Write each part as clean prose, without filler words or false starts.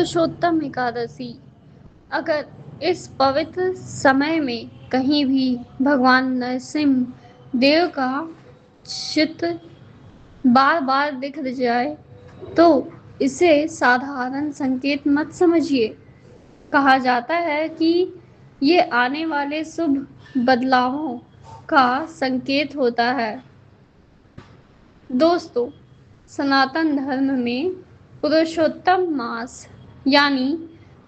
पुरुषोत्तम एकादशी। अगर इस पवित्र समय में कहीं भी भगवान नरसिंह देव का चित्र बार बार दिख जाए तो इसे साधारण संकेत मत समझिए। कहा जाता है कि ये आने वाले शुभ बदलावों का संकेत होता है। दोस्तों, सनातन धर्म में पुरुषोत्तम मास यानी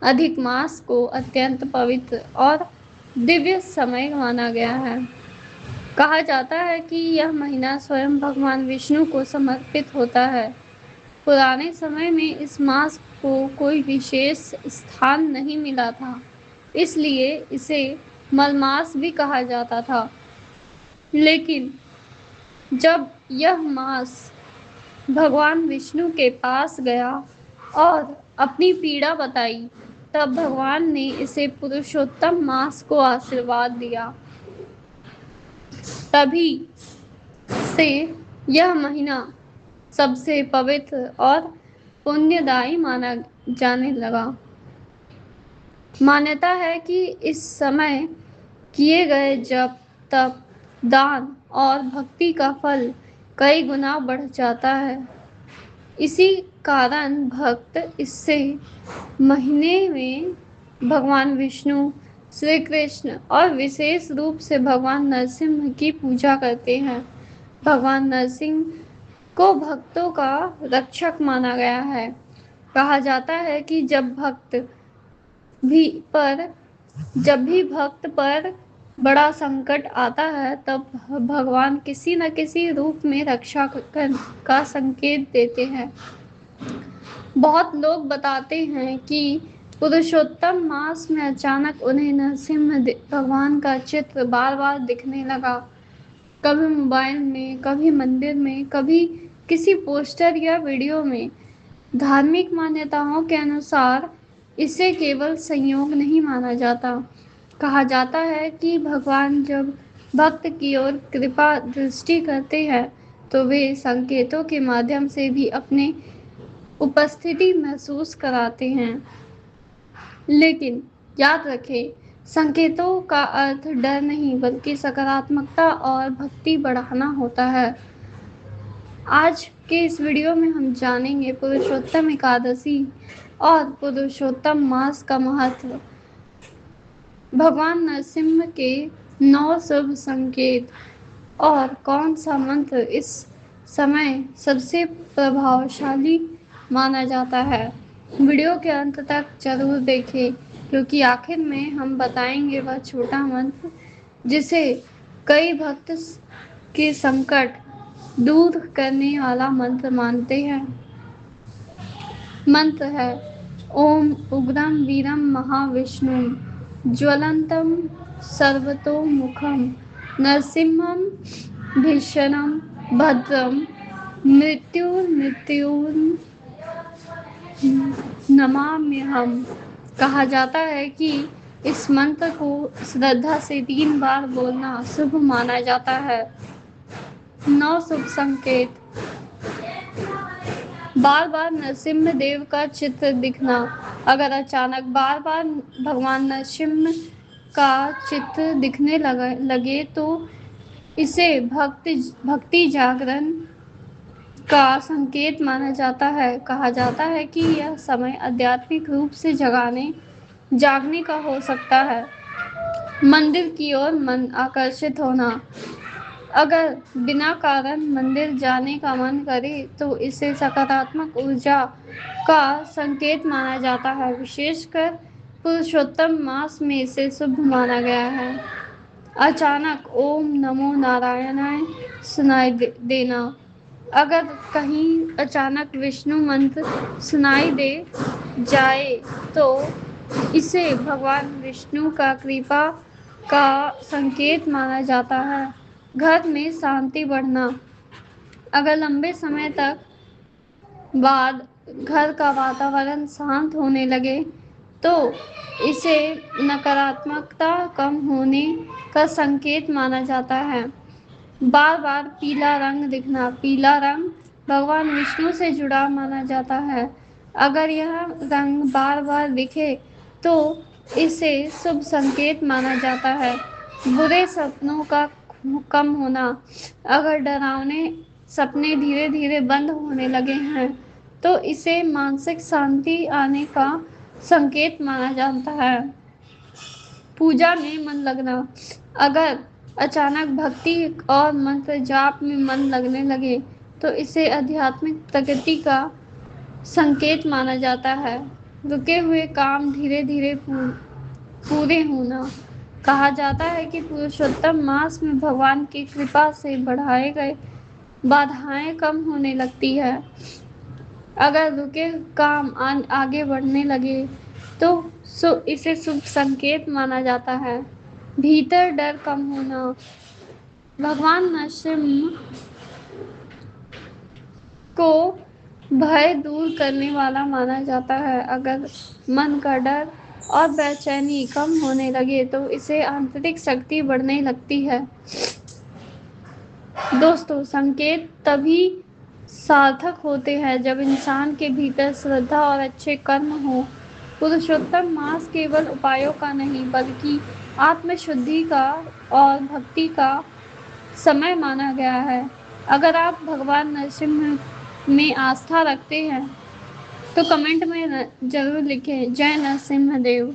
अधिक मास को अत्यंत पवित्र और दिव्य समय माना गया है। कहा जाता है कि यह महीना स्वयं भगवान विष्णु को समर्पित होता है। पुराने समय में इस मास को कोई विशेष स्थान नहीं मिला था, इसलिए इसे मलमास भी कहा जाता था। लेकिन जब यह मास भगवान विष्णु के पास गया और अपनी पीड़ा बताई, तब भगवान ने इसे पुरुषोत्तम मास को आशीर्वाद दिया। तभी से यह महीना सबसे पवित्र और पुण्यदायी माना जाने लगा। मान्यता है कि इस समय किए गए जप, तप, दान और भक्ति का फल कई गुना बढ़ जाता है। इसी कारण भक्त इससे महीने में भगवान विष्णु, श्री कृष्ण और विशेष रूप से भगवान नरसिंह की पूजा करते हैं। भगवान नरसिंह को भक्तों का रक्षक माना गया है। कहा जाता है कि जब भी भक्त पर बड़ा संकट आता है, तब भगवान किसी न किसी रूप में रक्षा का संकेत देते हैं। बहुत लोग बताते हैं कि पुरुषोत्तम मास में अचानक उन्हें नरसिंह भगवान का चित्र बार बार दिखने लगा। कभी मोबाइल में, कभी मंदिर में, कभी किसी पोस्टर या वीडियो में। धार्मिक मान्यताओं के अनुसार इसे केवल संयोग नहीं माना जाता। कहा जाता है कि भगवान जब भक्त की ओर कृपा दृष्टि करते हैं तो वे संकेतों के माध्यम से भी अपने उपस्थिति महसूस कराते हैं। लेकिन याद रखें, संकेतों का अर्थ डर नहीं बल्कि सकारात्मकता और भक्ति बढ़ाना होता है। आज के इस वीडियो में हम जानेंगे पुरुषोत्तम एकादशी और पुरुषोत्तम मास का महत्व, भगवान नरसिंह के 9 शुभ संकेत और कौन सा मंत्र इस समय सबसे प्रभावशाली माना जाता है। वीडियो के अंत तक जरूर देखें, क्योंकि आखिर में हम बताएंगे वह छोटा मंत्र जिसे कई भक्त के संकट दूर करने वाला मंत्र मानते हैं। मंत्र है ओम उग्रम वीरम महाविष्णु ज्वलंतम सर्वतोमुखम नरसिंहम भीषणम भद्रम मृत्युर्मृत्युं नमाम्यहम्। कहा जाता है कि इस मंत्र को श्रद्धा से 3 बार बोलना शुभ माना जाता है। 9 शुभ संकेत। बार बार नरसिंह देव का चित्र दिखना। अगर अचानक बार बार भगवान नरसिंह का चित्र दिखने लगे तो इसे भक्ति जागरण का संकेत माना जाता है। कहा जाता है कि यह समय आध्यात्मिक रूप से जागने का हो सकता है। मंदिर की ओर मन आकर्षित होना। अगर बिना कारण मंदिर जाने का मन करे तो इसे सकारात्मक ऊर्जा का संकेत माना जाता है। विशेषकर पुरुषोत्तम मास में इसे शुभ माना गया है। अचानक ओम नमो नारायणाय सुनाई देना। अगर कहीं अचानक विष्णु मंत्र सुनाई दे जाए तो इसे भगवान विष्णु का कृपा का संकेत माना जाता है। घर में शांति बढ़ना। अगर लंबे समय तक बाद घर का वातावरण शांत होने लगे तो इसे नकारात्मकता कम होने का संकेत माना जाता है। बार बार पीला रंग दिखना। पीला रंग भगवान विष्णु से जुड़ा माना जाता है। अगर यह रंग बार-बार दिखे तो इसे शुभ संकेत माना जाता है। बुरे सपनों का कम होना, अगर डरावने सपने धीरे-धीरे बंद होने लगे हैं, तो इसे मानसिक शांति आने का संकेत माना जाता है। पूजा में मन लगना, अगर अचानक भक्ति और मंत्र जाप में मन लगने लगे, तो इसे आध्यात्मिक प्रगति का संकेत माना जाता है। रुके हुए काम धीरे-धीरे पूरे होना, कहा जाता है कि पुरुषोत्तम मास में भगवान की कृपा से बढ़ाए गए बाधाएं कम होने लगती है। अगर रुके काम आगे बढ़ने लगे तो इसे शुभ संकेत माना जाता है। भीतर डर कम होना, भगवान नरसिम्हा को भय दूर करने वाला माना जाता है। अगर मन का डर और बेचैनी कम होने लगे तो इसे आंतरिक शक्ति बढ़ने लगती है। दोस्तों, संकेत तभी सार्थक होते हैं जब इंसान के भीतर श्रद्धा और अच्छे कर्म हो। पुरुषोत्तम मास केवल उपायों का नहीं बल्कि आत्मशुद्धि का और भक्ति का समय माना गया है। अगर आप भगवान नरसिम्हा में आस्था रखते हैं तो कमेंट में जरूर लिखें, जय नरसिम्हा देव।